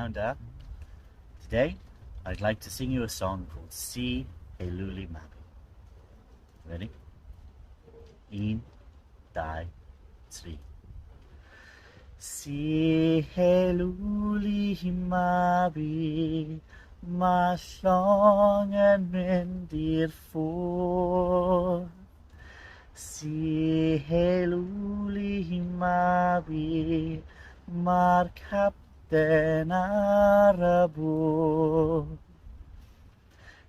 Pnawn Da. Today, I'd like to sing you a song called Si He Lwli Mabi. Ready? Un, dau, tri. Si He Lwli Mabi, mae llong yn mynd i'r ffwrdd. Si He Lwli Mabi, mae'r capten ar y bwrdd.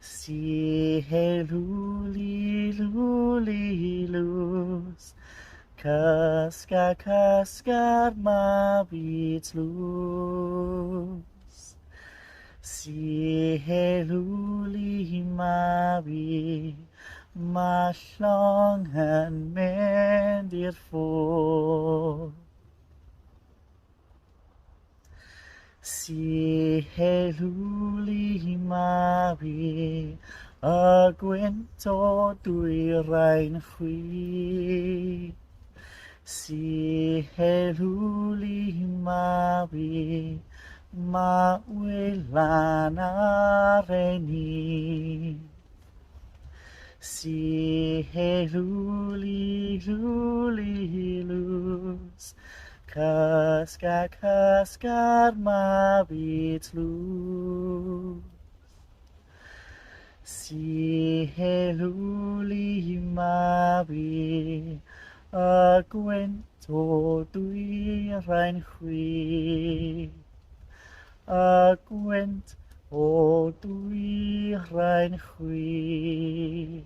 Si He Lwli, lwli, lws, cysga'r Mabi tlws. Si He Lwli Mabi, mae llong yn mynd i'r ffwrdd. Si He Lwli Mabi, y gwynt o dwyrain chwi. Si He Lwli Mabi, mae wylan ar ei ni. Si He Lwli, lwli, lws, cysga'r Mabi tlws. Si He Lwli Mabi, y gwynt o dwyrain chwi. Y gwynt o dwyrain chwi.